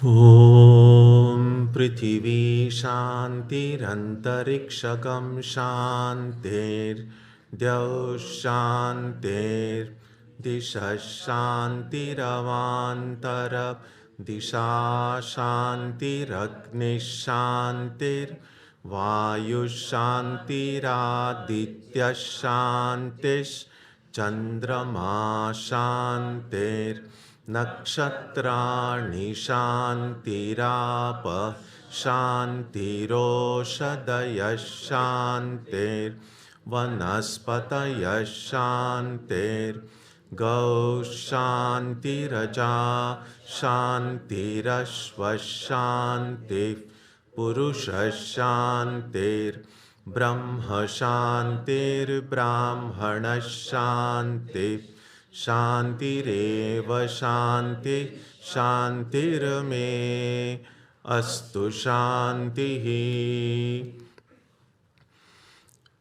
Om Prithvi Shantir Antarikshakam Shantir Dyav Shantir Disha Shantir Avantara Disha Shantir Agni Shantir Vayu Shantir Aditya Shantish Chandrama Shantir Nakshatrani Shantirapa Shantiroshadaya Shantir Vanaspataya Shantir Gau Shantiraja Shantirashva Shantir Purusha Shantir Brahma Shantir Brahmana Shantir Shantireva Shanti Shantirame Astu Shantihi.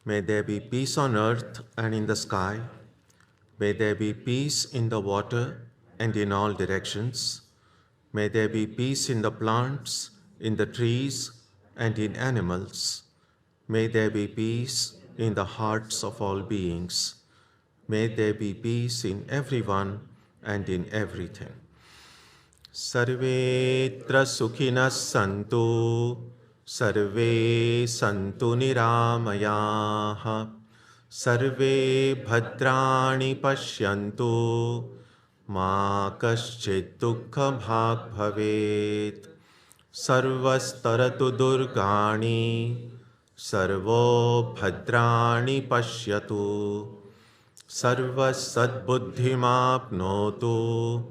May there be peace on earth and in the sky. May there be peace in the water and in all directions. May there be peace in the plants, in the trees, and in animals. May there be peace in the hearts of all beings. May there be peace in everyone and in everything. Sarvetra sukhinas santu, sarve santu niramayaha, sarve bhadrani pashyantu, ma kaschid dukkha bhag bhavet, sarvastaratu durgani, sarvo bhadrani pashyatu, Sarvas sadbuddhimapnotu,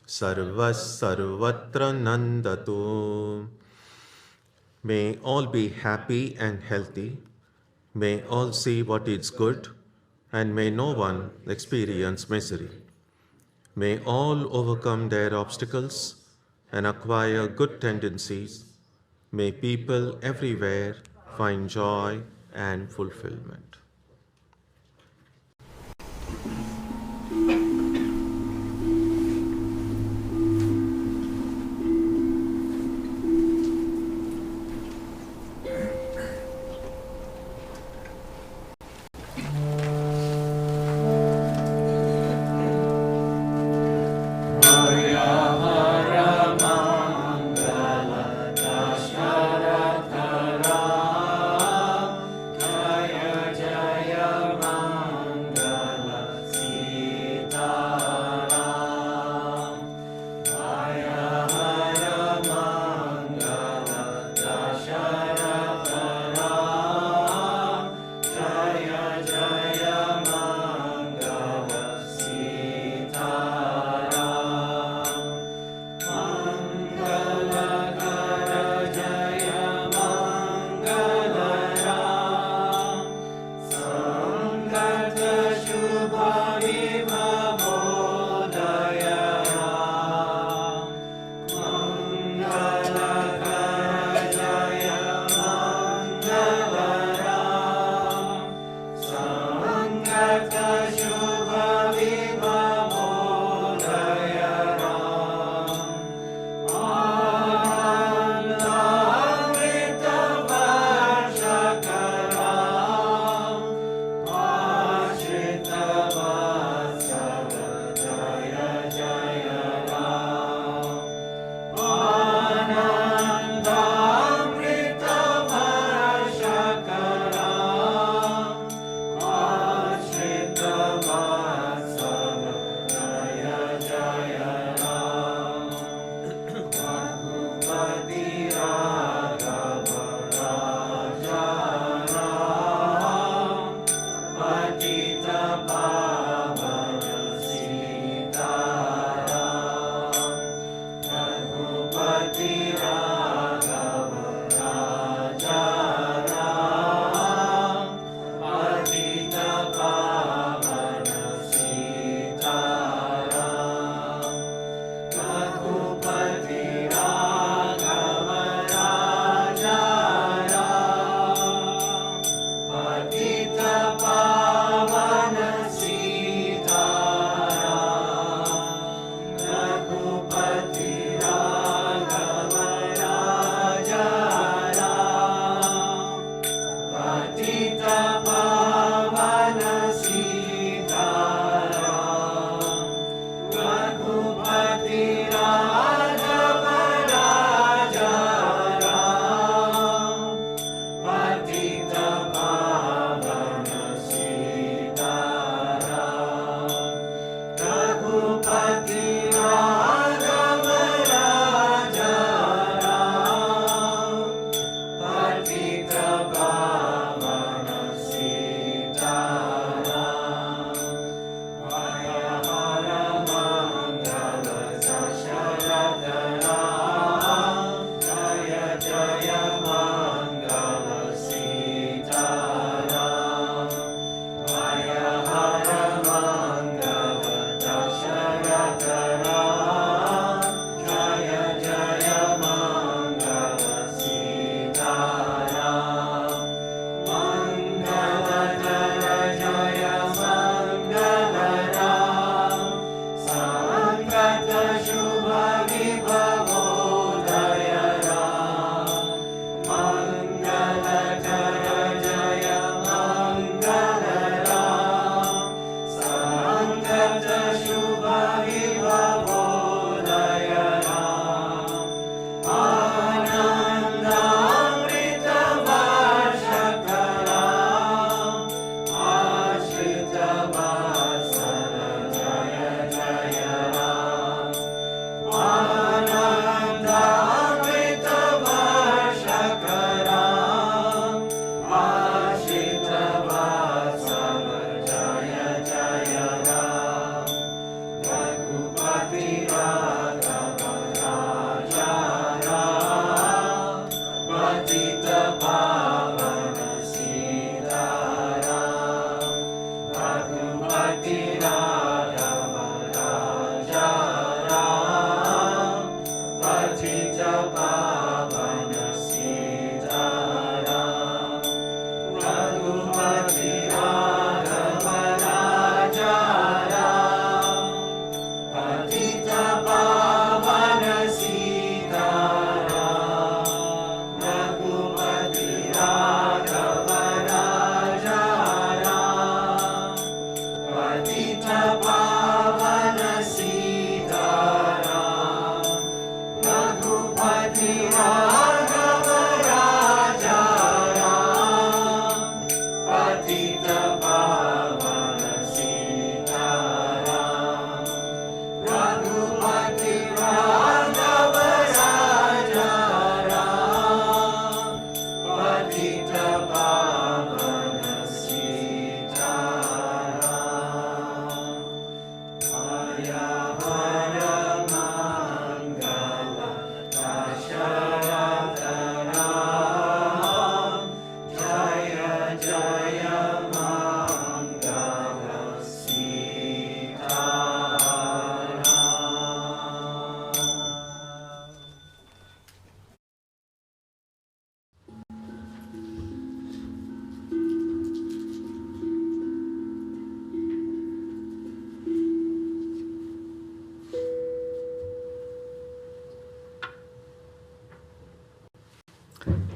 sarvas sarvatra nandatu. May all be happy and healthy. May all see what is good, and may no one experience misery. May all overcome their obstacles and acquire good tendencies. May people everywhere find joy and fulfillment. Jaya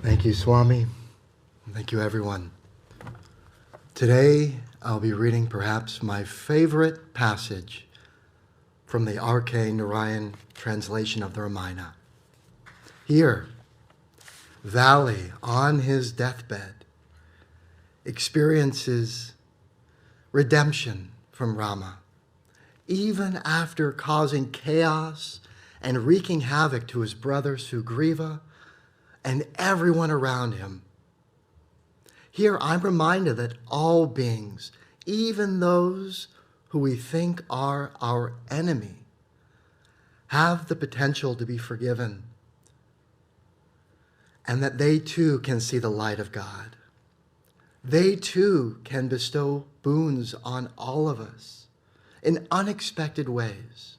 Thank you, Swami. Thank you, everyone. Today, I'll be reading perhaps my favorite passage from the R.K. Narayan translation of the Ramayana. Here, Vali, on his deathbed, experiences redemption from Rama, even after causing chaos and wreaking havoc to his brother Sugriva and everyone around him. Here I'm reminded that all beings, even those who we think are our enemy, have the potential to be forgiven, and that they too can see the light of God. They too can bestow boons on all of us in unexpected ways.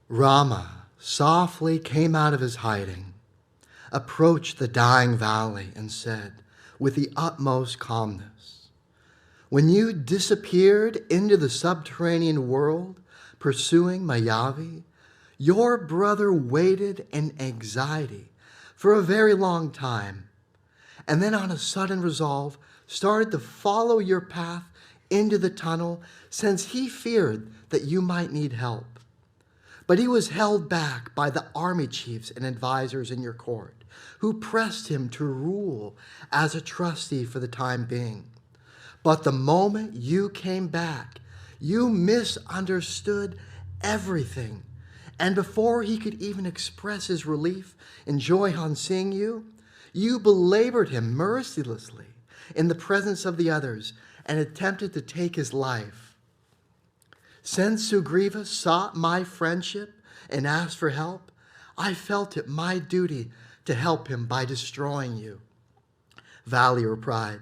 Rama softly came out of his hiding, approached the dying Vali, and said with the utmost calmness, "When you disappeared into the subterranean world pursuing Mayavi, your brother waited in anxiety for a very long time, and then on a sudden resolve started to follow your path into the tunnel, since he feared that you might need help. But he was held back by the army chiefs and advisors in your court, who pressed him to rule as a trustee for the time being. But the moment you came back, you misunderstood everything. And before he could even express his relief and joy on seeing you, you belabored him mercilessly in the presence of the others and attempted to take his life. Since Sugriva sought my friendship and asked for help, I felt it my duty to help him by destroying you." Vali replied,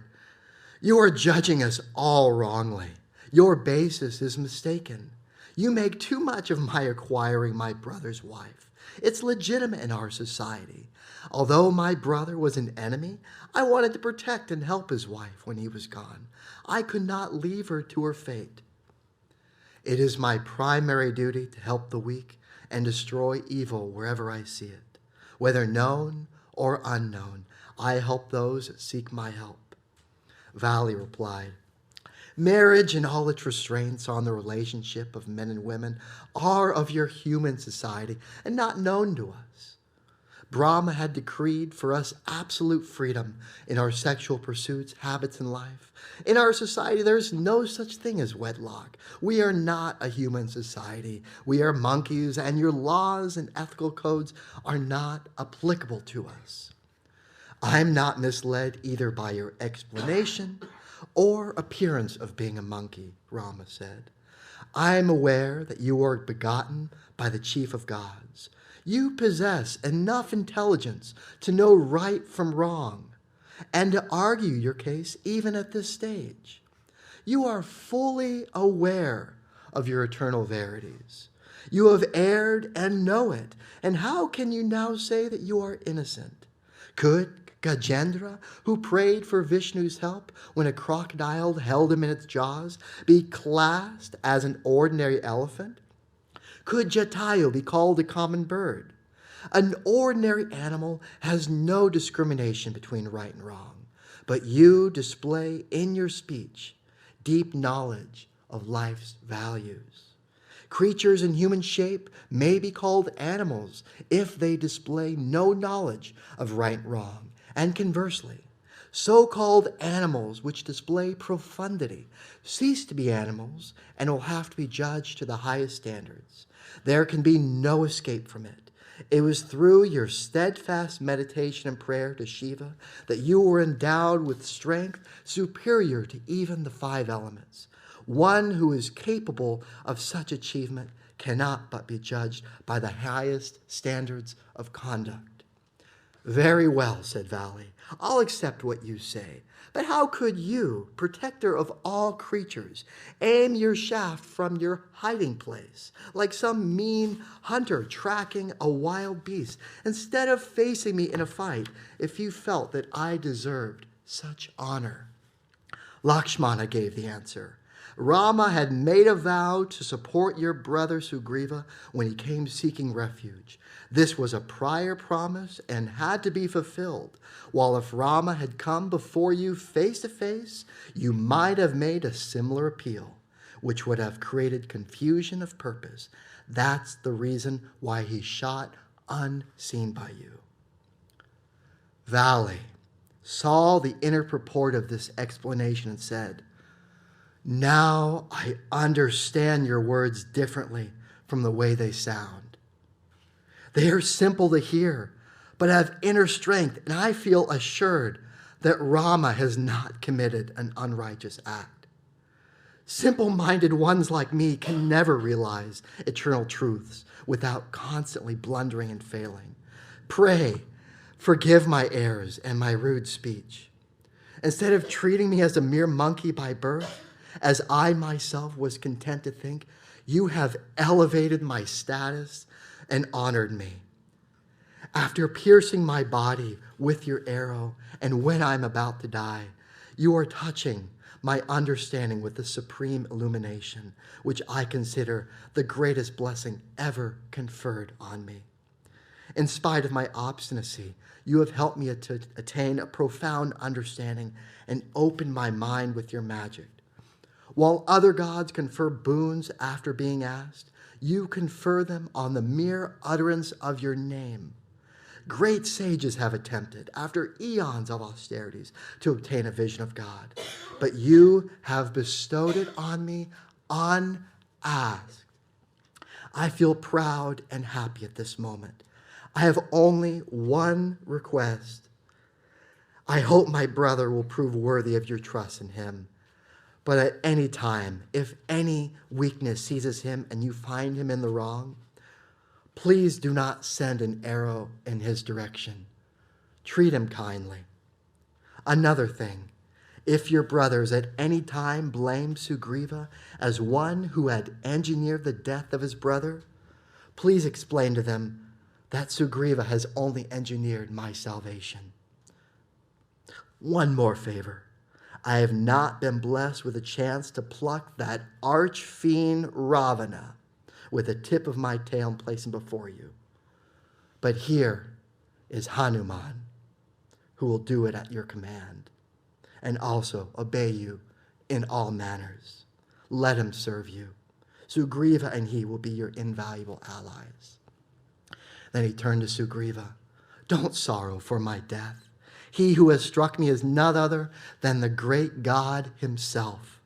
"You are judging us all wrongly. Your basis is mistaken. You make too much of my acquiring my brother's wife. It's legitimate in our society. Although my brother was an enemy, I wanted to protect and help his wife when he was gone. I could not leave her to her fate. It is my primary duty to help the weak and destroy evil wherever I see it. Whether known or unknown, I help those that seek my help." Vali replied, "Marriage and all its restraints on the relationship of men and women are of your human society and not known to us. Brahma had decreed for us absolute freedom in our sexual pursuits, habits, and life. In our society, there is no such thing as wedlock. We are not a human society. We are monkeys, and your laws and ethical codes are not applicable to us." "I'm not misled either by your explanation or appearance of being a monkey," Rama said. "I am aware that you are begotten by the chief of gods. You possess enough intelligence to know right from wrong and to argue your case even at this stage. You are fully aware of your eternal verities. You have erred and know it, and how can you now say that you are innocent? Could Gajendra, who prayed for Vishnu's help when a crocodile held him in its jaws, be classed as an ordinary elephant? Could Jatayu be called a common bird? An ordinary animal has no discrimination between right and wrong, but you display in your speech deep knowledge of life's values. Creatures in human shape may be called animals if they display no knowledge of right and wrong, and conversely, so-called animals which display profundity cease to be animals and will have to be judged to the highest standards. There can be no escape from it. It was through your steadfast meditation and prayer to Shiva that you were endowed with strength superior to even the 5 elements. One who is capable of such achievement cannot but be judged by the highest standards of conduct. Very well, said Valley. I'll accept what you say. But how could you, protector of all creatures, aim your shaft from your hiding place, like some mean hunter tracking a wild beast, instead of facing me in a fight, if you felt that I deserved such honor? Lakshmana gave the answer. Rama had made a vow to support your brother Sugriva when he came seeking refuge. This was a prior promise and had to be fulfilled. While if Rama had come before you face to face, you might have made a similar appeal, which would have created confusion of purpose. That's the reason why he shot unseen by you. Valley saw the inner purport of this explanation and said, now I understand your words differently from the way they sound. They are simple to hear, but have inner strength, and I feel assured that Rama has not committed an unrighteous act. Simple-minded ones like me can never realize eternal truths without constantly blundering and failing. Pray, forgive my errors and my rude speech. Instead of treating me as a mere monkey by birth, as I myself was content to think, you have elevated my status and honored me. After piercing my body with your arrow, and when I'm about to die, you are touching my understanding with the supreme illumination, which I consider the greatest blessing ever conferred on me. In spite of my obstinacy, you have helped me to attain a profound understanding and open my mind with your magic. While other gods confer boons after being asked, you confer them on the mere utterance of your name. Great sages have attempted, after eons of austerities, to obtain a vision of God, but you have bestowed it on me unasked. I feel proud and happy at this moment. I have only one request. I hope my brother will prove worthy of your trust in him. But at any time, if any weakness seizes him and you find him in the wrong, please do not send an arrow in his direction. Treat him kindly. Another thing, if your brothers at any time blame Sugriva as one who had engineered the death of his brother, please explain to them that Sugriva has only engineered my salvation. One more favor. I have not been blessed with a chance to pluck that arch-fiend Ravana with the tip of my tail and place him before you. But here is Hanuman, who will do it at your command, and also obey you in all manners. Let him serve you. Sugriva and he will be your invaluable allies. Then he turned to Sugriva. Don't sorrow for my death. He who has struck me is none other than the great God himself.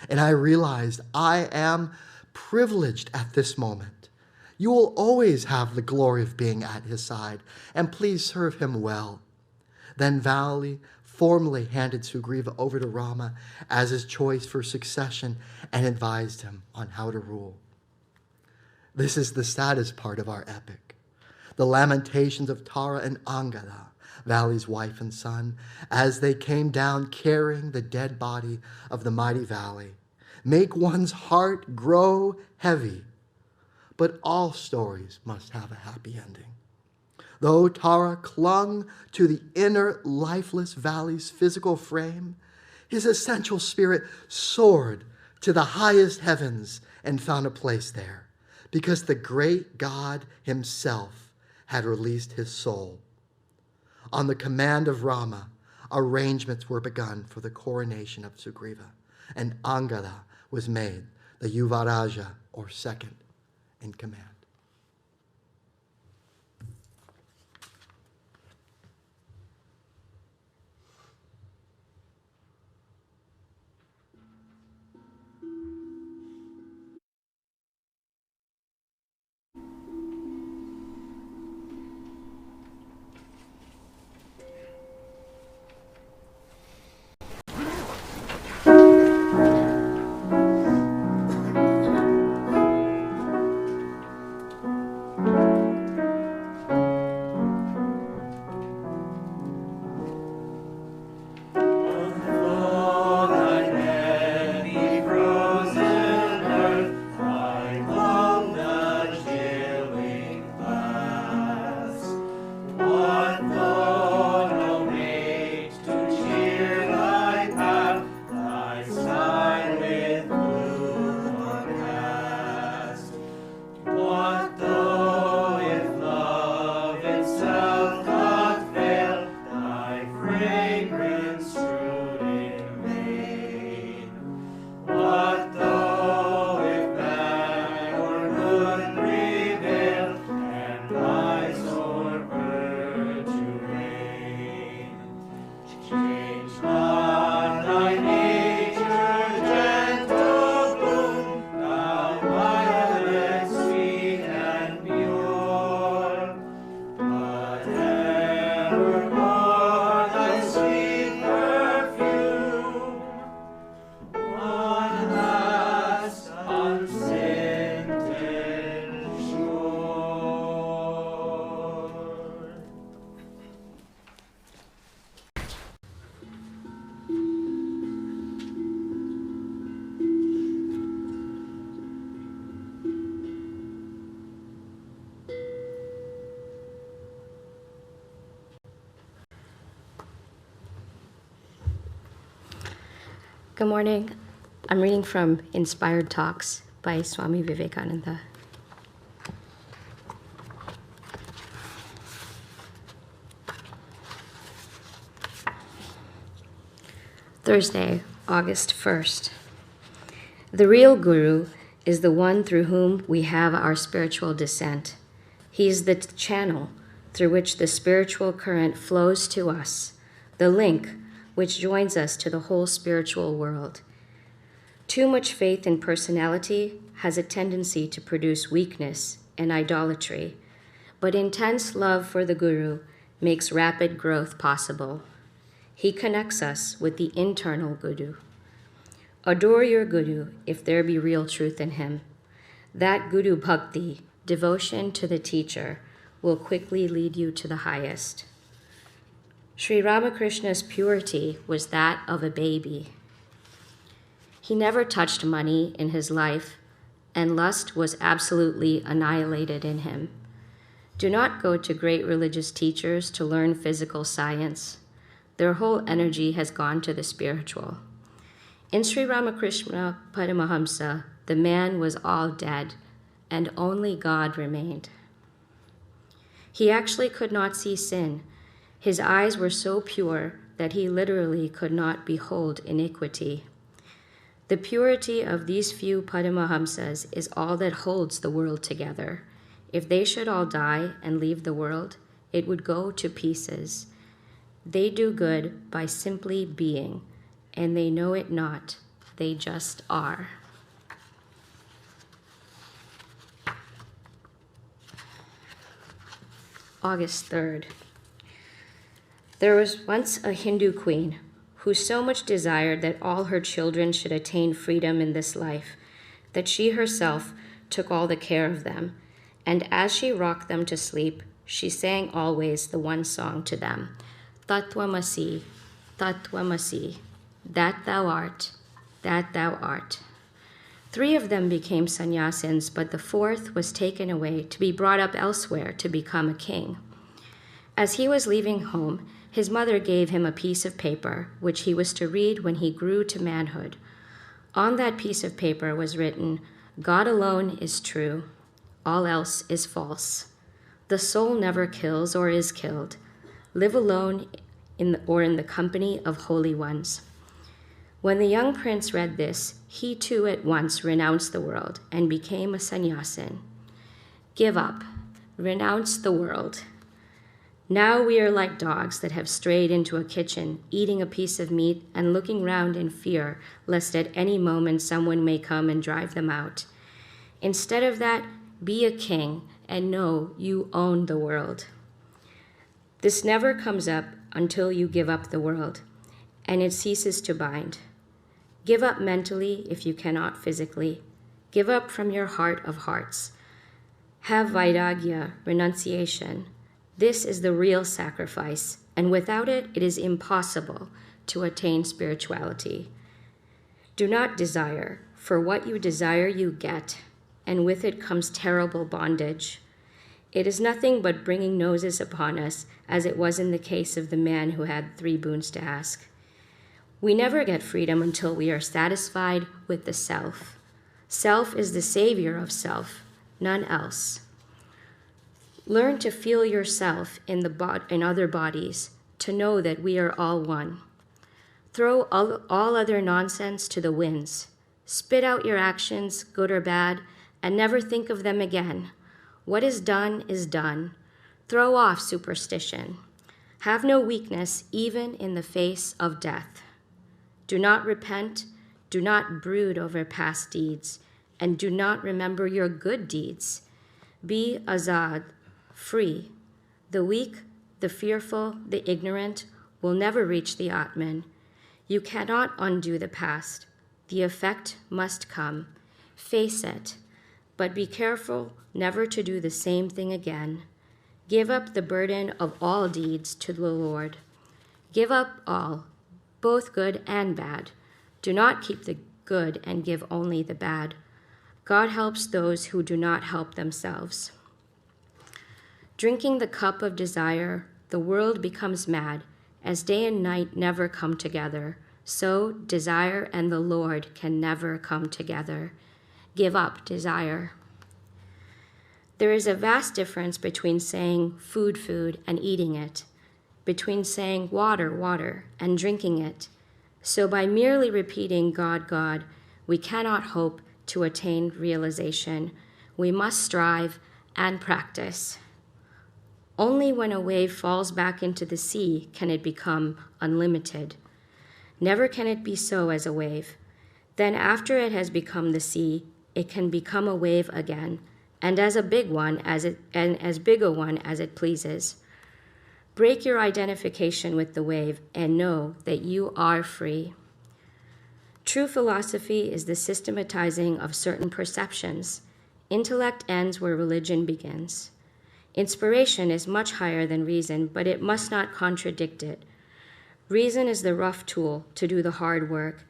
And I realized I am privileged at this moment. You will always have the glory of being at his side, and please serve him well. Then Vali formally handed Sugriva over to Rama as his choice for succession and advised him on how to rule. This is the saddest part of our epic. The lamentations of Tara and Angada, Vali's wife and son, as they came down carrying the dead body of the mighty Vali, make one's heart grow heavy. But all stories must have a happy ending. Though Tara clung to the inner lifeless Vali's physical frame, his essential spirit soared to the highest heavens and found a place there, because the great God himself had released his soul. On the command of Rama, arrangements were begun for the coronation of Sugriva, and Angada was made the Yuvaraja, or second in command. Good morning. I'm reading from Inspired Talks by Swami Vivekananda. Thursday, August 1st. The real Guru is the one through whom we have our spiritual descent. He is the channel through which the spiritual current flows to us, the link which joins us to the whole spiritual world. Too much faith in personality has a tendency to produce weakness and idolatry, but intense love for the Guru makes rapid growth possible. He connects us with the internal Guru. Adore your Guru if there be real truth in him. That Guru Bhakti, devotion to the teacher, will quickly lead you to the highest. Sri Ramakrishna's purity was that of a baby. He never touched money in his life, and lust was absolutely annihilated in him. Do not go to great religious teachers to learn physical science. Their whole energy has gone to the spiritual. In Sri Ramakrishna Paramahamsa, the man was all dead, and only God remained. He actually could not see sin. His eyes were so pure that he literally could not behold iniquity. The purity of these few Paramahamsas is all that holds the world together. If they should all die and leave the world, it would go to pieces. They do good by simply being, and they know it not. They just are. August 3rd. There was once a Hindu queen who so much desired that all her children should attain freedom in this life, that she herself took all the care of them, and as she rocked them to sleep, she sang always the one song to them, Tattvamasi, Tattvamasi, that thou art, that thou art. 3 of them became sannyasins, but the 4th was taken away to be brought up elsewhere to become a king. As he was leaving home, his mother gave him a piece of paper, which he was to read when he grew to manhood. On that piece of paper was written, God alone is true, all else is false. The soul never kills or is killed. Live alone in the company of holy ones. When the young prince read this, he too at once renounced the world and became a sannyasin. Give up, renounce the world. Now we are like dogs that have strayed into a kitchen, eating a piece of meat and looking round in fear, lest at any moment someone may come and drive them out. Instead of that, be a king and know you own the world. This never comes up until you give up the world, and it ceases to bind. Give up mentally if you cannot physically. Give up from your heart of hearts. Have vairagya, renunciation. This is the real sacrifice, and without it, it is impossible to attain spirituality. Do not desire, for what you desire you get, and with it comes terrible bondage. It is nothing but bringing noses upon us, as it was in the case of the man who had 3 boons to ask. We never get freedom until we are satisfied with the self. Self is the savior of self, none else. Learn to feel yourself in other bodies, to know that we are all one. Throw all other nonsense to the winds. Spit out your actions, good or bad, and never think of them again. What is done is done. Throw off superstition. Have no weakness even in the face of death. Do not repent, do not brood over past deeds, and do not remember your good deeds. Be azad, free. The weak, the fearful, the ignorant will never reach the Atman. You cannot undo the past. The effect must come. Face it, but be careful never to do the same thing again. Give up the burden of all deeds to the Lord. Give up all, both good and bad. Do not keep the good and give only the bad. God helps those who do not help themselves. Drinking the cup of desire, the world becomes mad, as day and night never come together. So desire and the Lord can never come together. Give up desire. There is a vast difference between saying food, food, and eating it, between saying water, water, and drinking it. So by merely repeating God, God, we cannot hope to attain realization. We must strive and practice. Only when a wave falls back into the sea can it become unlimited. Never can it be so as a wave. Then after it has become the sea, it can become a wave again, and as big a one as it pleases. Break your identification with the wave and know that you are free. True philosophy is the systematizing of certain perceptions. Intellect ends where religion begins. Inspiration is much higher than reason, but it must not contradict it. Reason is the rough tool to do the hard work.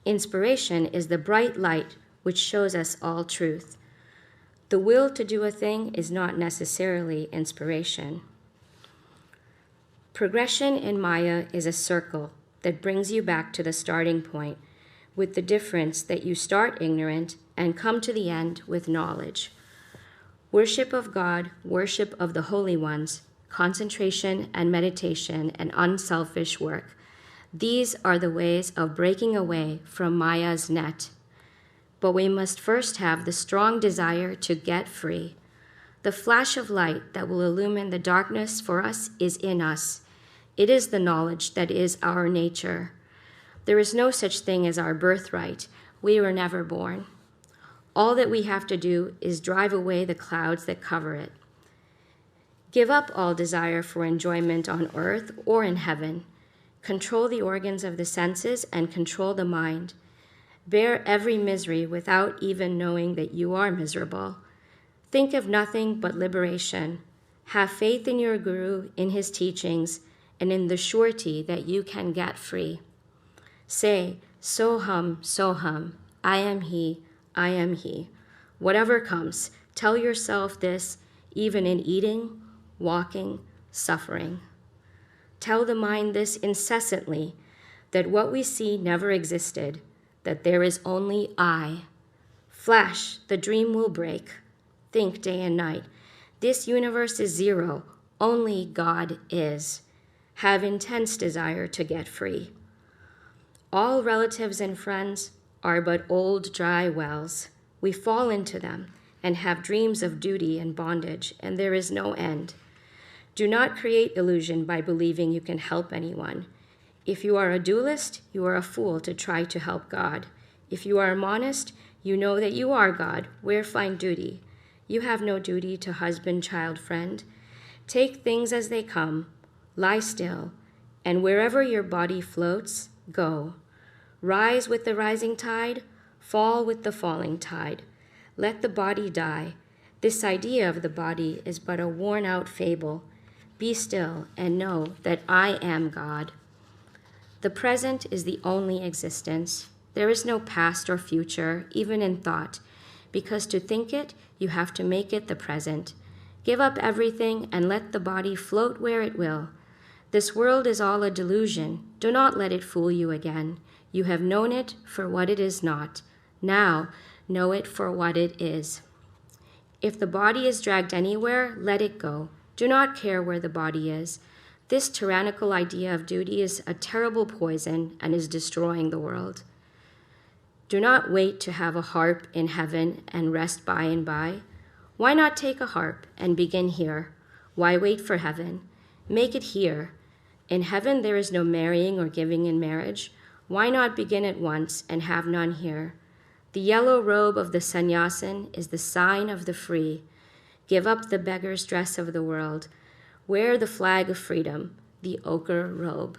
Inspiration is the bright light which shows us all truth. The will to do a thing is not necessarily inspiration. Progression in Maya is a circle that brings you back to the starting point, with the difference that you start ignorant and come to the end with knowledge. Worship of God, worship of the holy ones, concentration and meditation and unselfish work. These are the ways of breaking away from Maya's net. But we must first have the strong desire to get free. The flash of light that will illumine the darkness for us is in us. It is the knowledge that is our nature. There is no such thing as our birthright. We were never born. All that we have to do is drive away the clouds that cover it. Give up all desire for enjoyment on earth or in heaven. Control the organs of the senses and control the mind. Bear every misery without even knowing that you are miserable. Think of nothing but liberation. Have faith in your Guru, in his teachings, and in the surety that you can get free. Say, Soham, I am he, I am he. Whatever comes, tell yourself this even in eating, walking, suffering. Tell the mind this incessantly, that what we see never existed, that there is only I. Flash, the dream will break. Think day and night. This universe is zero, only God is. Have intense desire to get free. All relatives and friends are but old dry wells. We fall into them and have dreams of duty and bondage, and there is no end. Do not create illusion by believing you can help anyone. If you are a dualist, you are a fool to try to help God. If you are a monist, you know that you are God. Where find duty? You have no duty to husband, child, friend. Take things as they come, lie still, and wherever your body floats, go. Rise with the rising tide, fall with the falling tide. Let the body die. This idea of the body is but a worn-out fable. Be still and know that I am God. The present is the only existence. There is no past or future, even in thought, because to think it, you have to make it the present. Give up everything and let the body float where it will. This world is all a delusion. Do not let it fool you again. You have known it for what it is not. Now, know it for what it is. If the body is dragged anywhere, let it go. Do not care where the body is. This tyrannical idea of duty is a terrible poison and is destroying the world. Do not wait to have a harp in heaven and rest by and by. Why not take a harp and begin here? Why wait for heaven? Make it here. In heaven there is no marrying or giving in marriage. Why not begin at once and have none here? The yellow robe of the sannyasin is the sign of the free. Give up the beggar's dress of the world. Wear the flag of freedom, the ochre robe.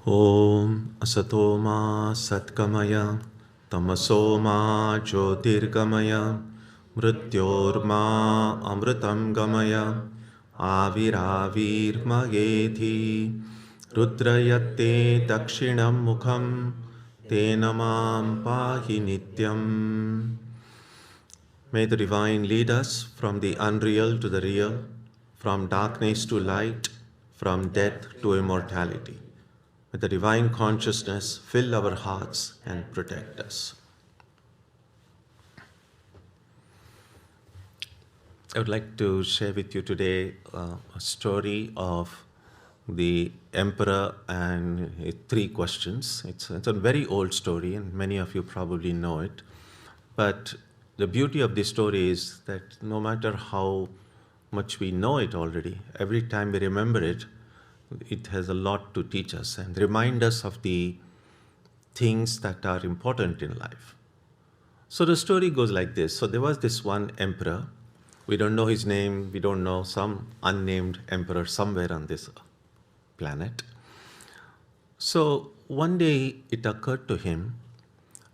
Om Asatoma Satkamaya Tamasoma Jyotirgamaya Mrityorma Amritam Gamaya Aviravirmayethi Rudrayate Dakshinam Mukham Tenamam Pahi Nityam. May the Divine lead us from the unreal to the real, from darkness to light, from death to immortality. May the Divine Consciousness fill our hearts and protect us. I would like to share with you today a story of the emperor and three questions. It's a very old story, and many of you probably know it. But the beauty of this story is that no matter how much we know it already, every time we remember it, it has a lot to teach us and remind us of the things that are important in life. So the story goes like this. So there was this one emperor. We don't know his name. We don't know, some unnamed emperor somewhere on this planet. So one day it occurred to him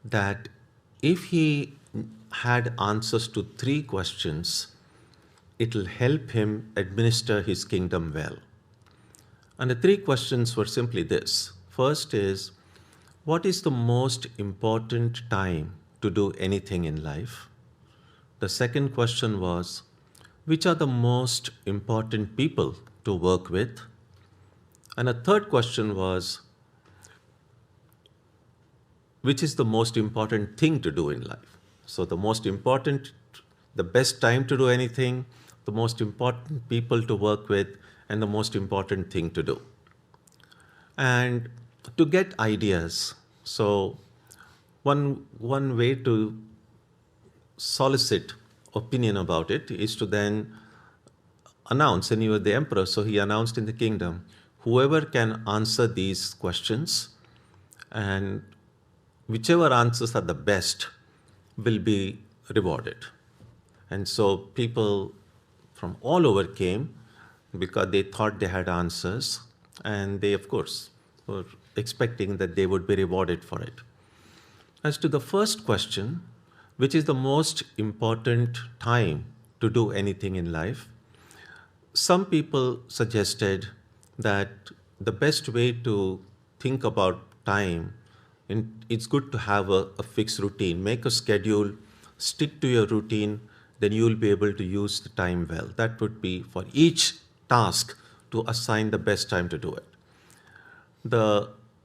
that if he had answers to three questions, it will help him administer his kingdom well. And the three questions were simply this. First is, what is the most important time to do anything in life? The second question was, which are the most important people to work with? And a third question was, which is the most important thing to do in life? So the most important, the best time to do anything, the most important people to work with, and the most important thing to do. And to get ideas, so one way to solicit opinion about it is to then announce, and he was the emperor, so he announced in the kingdom, whoever can answer these questions and whichever answers are the best will be rewarded. And so people from all over came because they thought they had answers, and they, of course, were expecting that they would be rewarded for it. As to the first question, which is the most important time to do anything in life, some people suggested that the best way to think about time, and it's good to have a fixed routine. Make a schedule, stick to your routine, then you will be able to use the time well. That would be for each task to assign the best time to do it.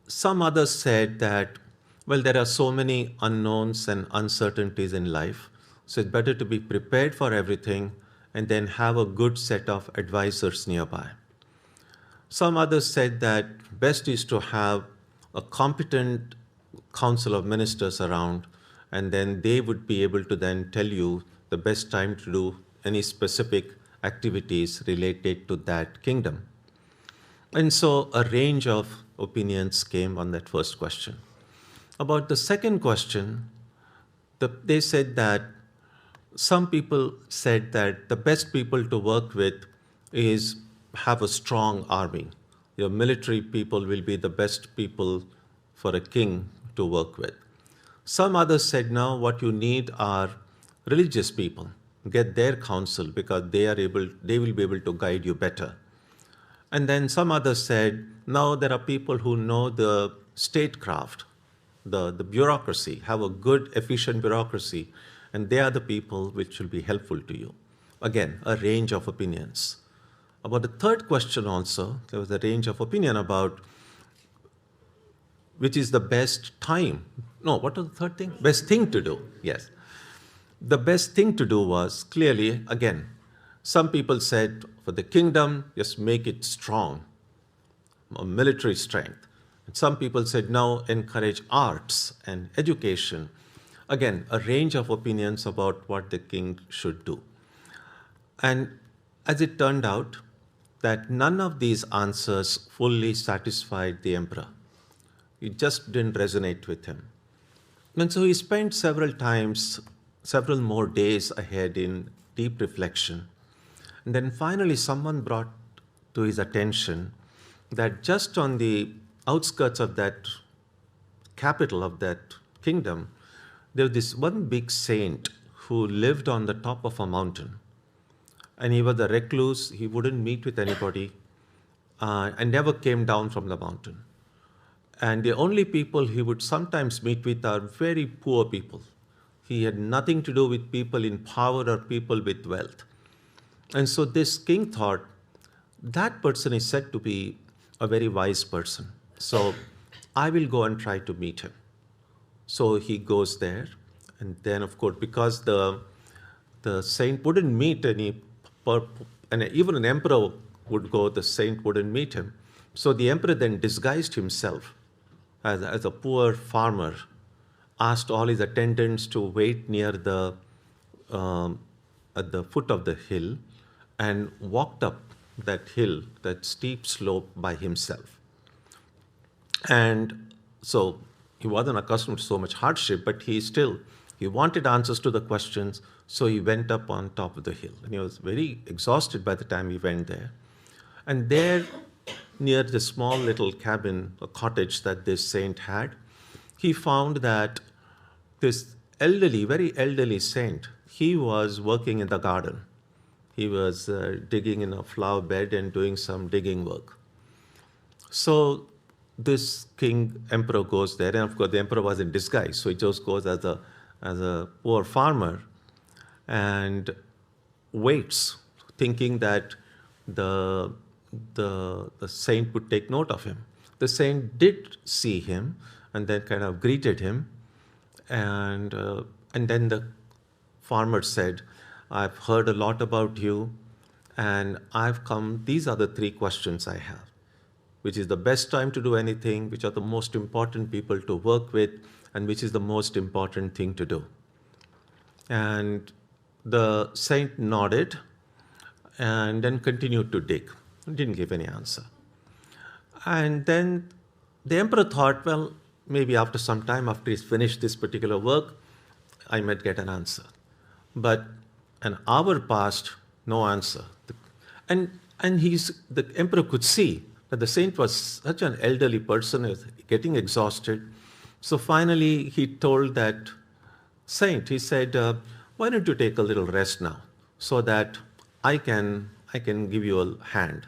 Some others said that, well, there are so many unknowns and uncertainties in life, so it's better to be prepared for everything and then have a good set of advisors nearby. Some others said that best is to have a competent council of ministers around, and then they would be able to then tell you the best time to do any specific activities related to that kingdom. And so a range of opinions came on that first question. About the second question, they said that some people said that the best people to work with is have a strong army. Your military people will be the best people for a king to work with. Some others said, no, what you need are religious people. Get their counsel because they will be able to guide you better. And then some others said, no, there are people who know the statecraft, the bureaucracy, have a good, efficient bureaucracy, and they are the people which will be helpful to you. Again, a range of opinions. About the third question also, there was a range of opinion about which is the best time. No, what was the third thing? Best thing to do, yes. The best thing to do was clearly, again, some people said for the kingdom, just make it strong, military strength. And some people said, no, encourage arts and education. Again, a range of opinions about what the king should do. And as it turned out, that none of these answers fully satisfied the emperor. It just didn't resonate with him. And so he spent several more days ahead in deep reflection. And then finally someone brought to his attention that just on the outskirts of that capital of that kingdom, there was this one big saint who lived on the top of a mountain. And he was a recluse, he wouldn't meet with anybody, and never came down from the mountain. And the only people he would sometimes meet with are very poor people. He had nothing to do with people in power or people with wealth. And so this king thought, that person is said to be a very wise person. So I will go and try to meet him. So he goes there. And then, of course, because the saint wouldn't meet and even an emperor would go, the saint wouldn't meet him. So the emperor then disguised himself as a poor farmer, asked all his attendants to wait near at the foot of the hill, and walked up that hill, that steep slope, by himself. And so he wasn't accustomed to so much hardship, but he wanted answers to the questions, so he went up on top of the hill. And he was very exhausted by the time he went there. And there, near the small little cabin, a cottage that this saint had, he found that this very elderly saint, he was working in the garden. He was digging in a flower bed and doing some digging work. So this emperor goes there, and of course the emperor was in disguise, so he just goes as a poor farmer and waits, thinking that the saint would take note of him. The saint did see him and then kind of greeted him, and then the farmer said, "I've heard a lot about you, and I've come, these are the 3 questions I have. Which is the best time to do anything, which are the most important people to work with, and which is the most important thing to do?" And the saint nodded and then continued to dig. Didn't give any answer. And then the emperor thought, well, maybe after some time, after he's finished this particular work, I might get an answer. But an hour passed, no answer. And the emperor could see that the saint was such an elderly person, he was getting exhausted. So finally, he told that saint, he said, why don't you take a little rest now, so that I can give you a hand.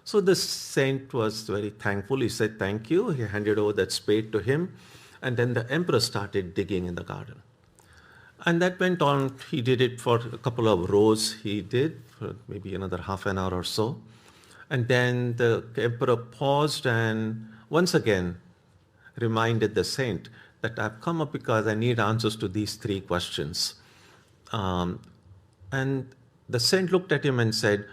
So the saint was very thankful. He said, thank you. He handed over that spade to him. And then the emperor started digging in the garden. And that went on. He did it for a couple of rows. He did for maybe another half an hour or so. And then the emperor paused and once again reminded the saint that I've come up because I need answers to these 3 questions. And the saint looked at him and said,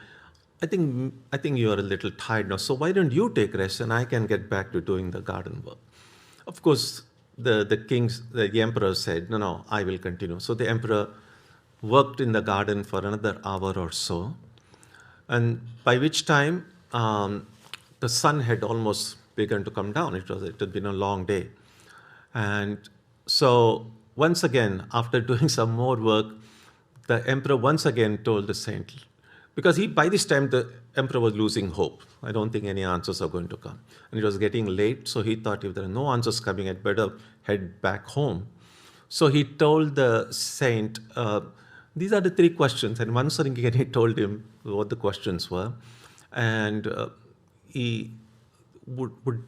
I think you are a little tired now, so why don't you take rest and I can get back to doing the garden work. Of course, the emperor said, no, I will continue. So the emperor worked in the garden for another hour or so, and by which time the sun had almost begun to come down. It had been a long day. And so once again, after doing some more work, the emperor once again told the saint, because by this time the emperor was losing hope. I don't think any answers are going to come. And it was getting late, so he thought if there are no answers coming, I'd better head back home. So he told the saint, these are the 3 questions. And once again he told him what the questions were. And he would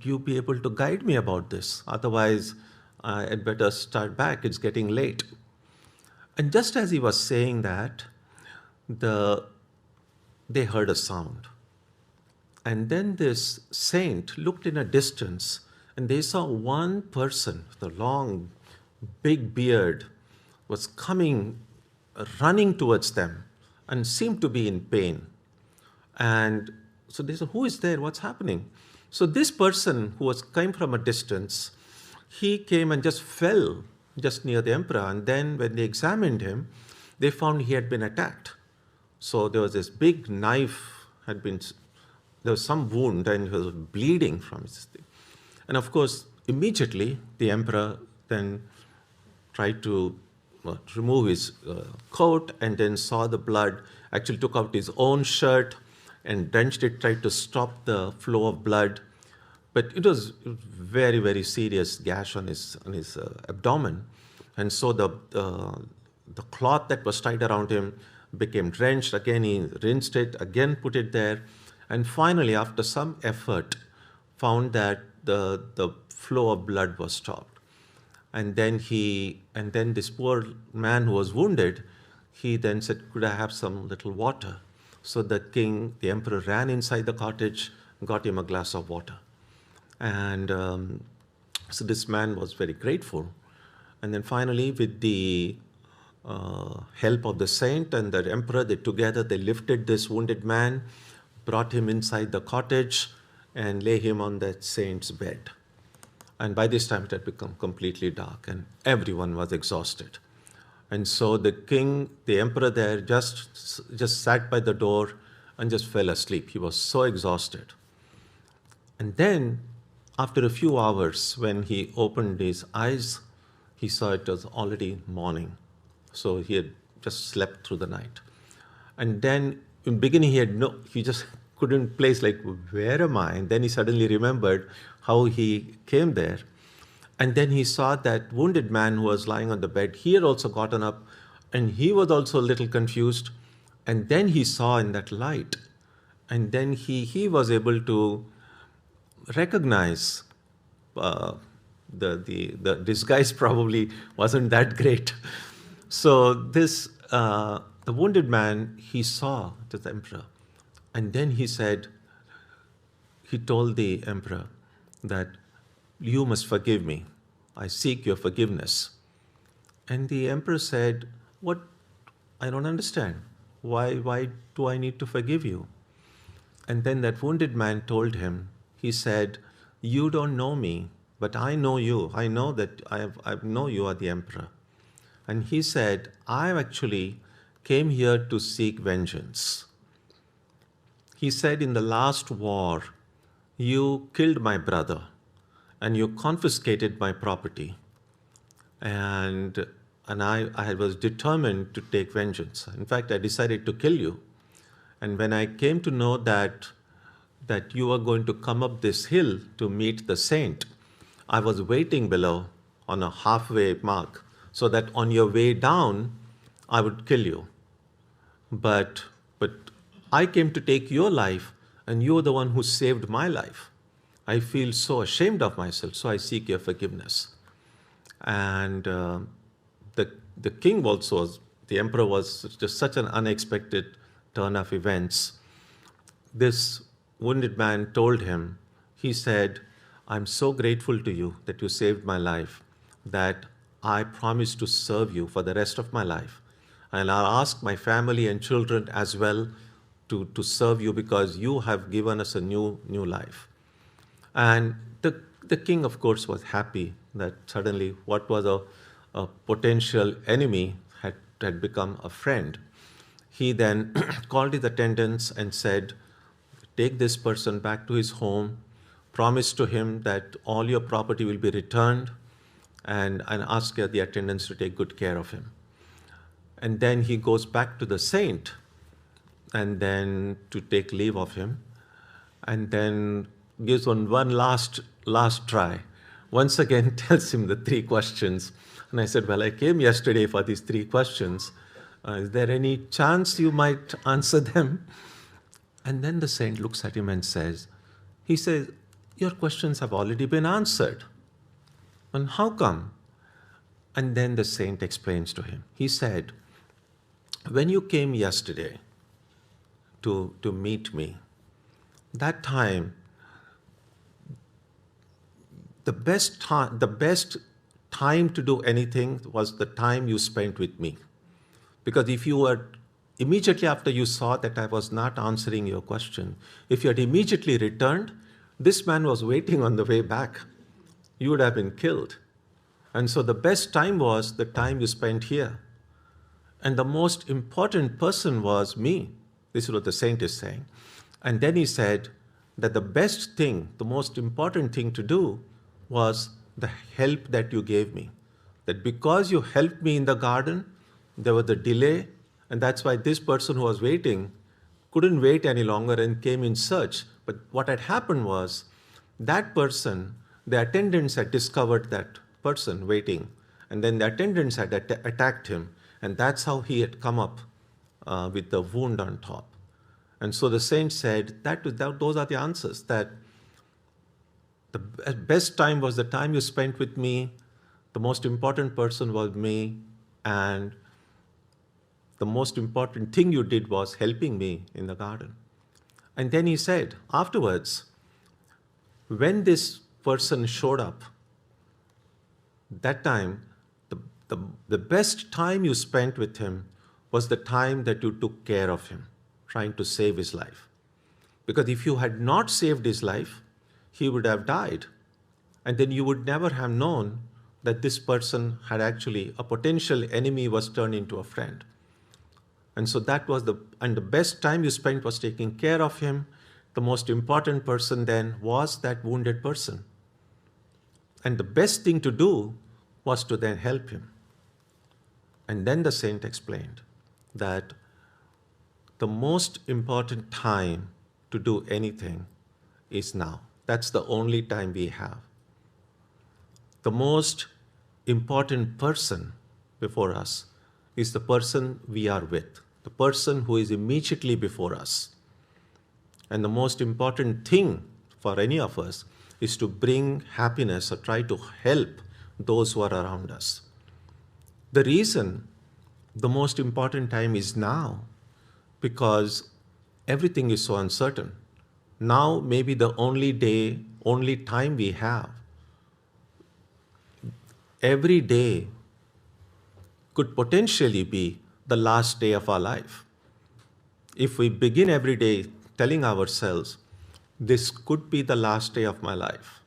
you be able to guide me about this? Otherwise, I'd better start back. It's getting late. And just as he was saying that, they heard a sound. And then this saint looked in a distance and they saw one person with a long, big beard was running towards them and seemed to be in pain. And so they said, who is there? What's happening? So this person who came from a distance, he came and just fell just near the emperor. And then when they examined him, they found he had been attacked. So there was this big knife, there was some wound and he was bleeding from his thing. And of course, immediately the emperor then tried to remove his coat and then saw the blood, actually took out his own shirt and drenched it, tried to stop the flow of blood. but it was very, very serious gash on his abdomen, and so the cloth that was tied around him became drenched. Again, he rinsed it, again put it there, and finally, after some effort, found that the flow of blood was stopped. And then this poor man who was wounded, he then said, "Could I have some little water?" So the emperor ran inside the cottage, got him a glass of water. And so this man was very grateful. And then finally, with the help of the saint and the emperor, they lifted this wounded man, brought him inside the cottage, and lay him on that saint's bed. And by this time, it had become completely dark, and everyone was exhausted. And so the emperor there, just sat by the door and just fell asleep. He was so exhausted. And then, after a few hours, when he opened his eyes, he saw it was already morning. So he had just slept through the night. And then, in the beginning, he just couldn't place, like, where am I? And then he suddenly remembered how he came there. And then he saw that wounded man who was lying on the bed. He had also gotten up, and he was also a little confused. And then he saw in that light, and then he was able to recognize the disguise probably wasn't that great. So the wounded man, he saw the emperor, and then he told the emperor that, "You must forgive me. I seek your forgiveness." And the emperor said, "What? I don't understand. Why do I need to forgive you?" And then that wounded man told him, he said, "You don't know me, but I know you. I know that I know you are the emperor." And he said, "I actually came here to seek vengeance." He said, "In the last war, you killed my brother and you confiscated my property. And I was determined to take vengeance. In fact, I decided to kill you. And when I came to know that you were going to come up this hill to meet the saint, I was waiting below on a halfway mark so that on your way down, I would kill you. But I came to take your life, and you are the one who saved my life. I feel so ashamed of myself, so I seek your forgiveness." And the king also, the emperor, was just such an unexpected turn of events. This wounded man told him, he said, "I'm so grateful to you that you saved my life, that I promise to serve you for the rest of my life. And I'll ask my family and children as well to serve you, because you have given us a new life." And the king, of course, was happy that suddenly what was a potential enemy had become a friend. He then called his attendants and said, "Take this person back to his home, promise to him that all your property will be returned, and ask the attendants to take good care of him." And then he goes back to the saint, and then to take leave of him, and then gives one last try. Once again tells him the 3 questions. And I said, "Well, I came yesterday for these 3 questions. Is there any chance you might answer them?" And then the saint looks at him and says, "Your questions have already been answered." "And how come?" And then the saint explains to him. He said, "When you came yesterday to meet me, that time, the best time to do anything was the time you spent with me. Because if you were, immediately after you saw that I was not answering your question, if you had immediately returned, this man was waiting on the way back. You would have been killed. And so the best time was the time you spent here. And the most important person was me." This is what the saint is saying. And then he said that the best thing, the most important thing to do was the help that you gave me. That because you helped me in the garden, there was a delay, and that's why this person who was waiting couldn't wait any longer and came in search. But what had happened was That person, the attendants had discovered that person waiting, and then the attendants had attacked him, and that's how he had come up with the wound on top. And so the saint said those are the answers, that the best time was the time you spent with me, the most important person was me, and the most important thing you did was helping me in the garden. And then he said, afterwards, when this person showed up, that time, the best time you spent with him was the time that you took care of him, trying to save his life. Because if you had not saved his life, he would have died. And then you would never have known that this person had actually, a potential enemy was turned into a friend. And so that was the best time you spent was taking care of him. The most important person then was that wounded person. And the best thing to do was to then help him. And then the saint explained that the most important time to do anything is now. That's the only time we have. The most important person before us is the person we are with, the person who is immediately before us. And the most important thing for any of us is to bring happiness or try to help those who are around us. The reason the most important time is now, because everything is so uncertain. Now may be the only time we have. Every day could potentially be the last day of our life. If we begin every day telling ourselves, this could be the last day of my life,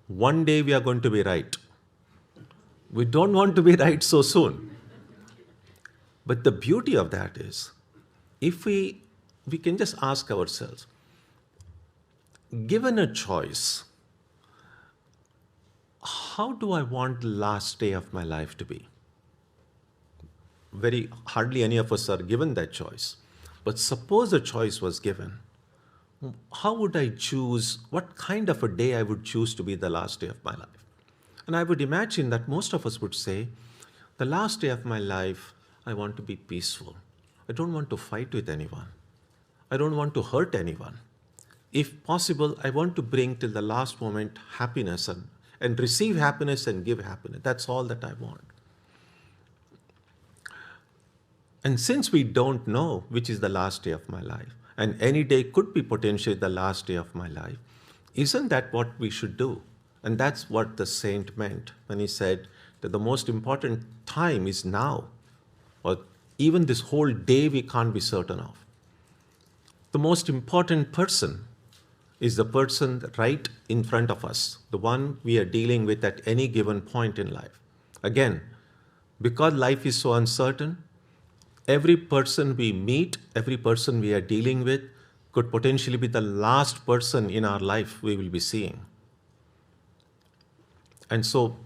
one day we are going to be right. We don't want to be right so soon. But the beauty of that is, if we can just ask ourselves, given a choice, how do I want the last day of my life to be? Hardly any of us are given that choice. But suppose a choice was given, how would I choose, what kind of a day I would choose to be the last day of my life? And I would imagine that most of us would say, the last day of my life, I want to be peaceful. I don't want to fight with anyone. I don't want to hurt anyone. If possible, I want to bring till the last moment happiness and receive happiness and give happiness. That's all that I want. And since we don't know which is the last day of my life, and any day could be potentially the last day of my life, isn't that what we should do? And that's what the saint meant when he said that the most important time is now, or even this whole day we can't be certain of. The most important person is the person right in front of us, the one we are dealing with at any given point in life. Again, because life is so uncertain, every person we meet, every person we are dealing with could potentially be the last person in our life we will be seeing. And so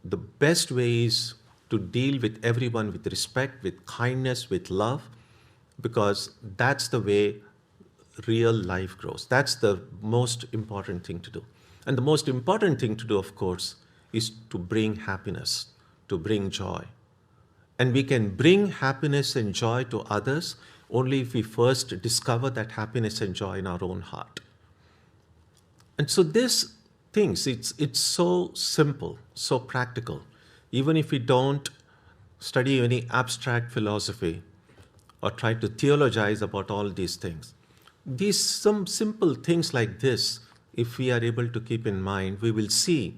the best way is to deal with everyone with respect, with kindness, with love, because that's the way real life grows. That's the most important thing to do. And the most important thing to do, of course, is to bring happiness, to bring joy. And we can bring happiness and joy to others only if we first discover that happiness and joy in our own heart. And so these things, it's so simple, so practical. Even if we don't study any abstract philosophy or try to theologize about all these things, some simple things like this, if we are able to keep in mind, we will see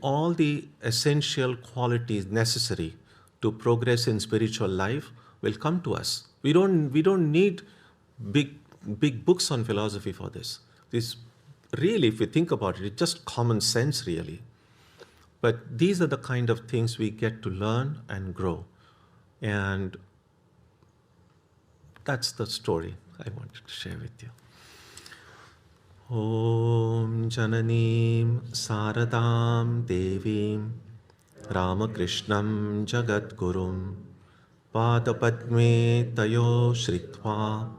all the essential qualities necessary to progress in spiritual life will come to us. We don't need big books on philosophy for this. This really, if we think about it, it's just common sense really. But these are the kind of things we get to learn and grow. And that's the story I wanted to share with you. Om Jananim Saradam Devim Ramakrishnam Jagadgurum Padapadme Tayo Shritva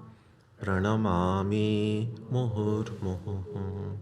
Pranamami Muhurmuhu.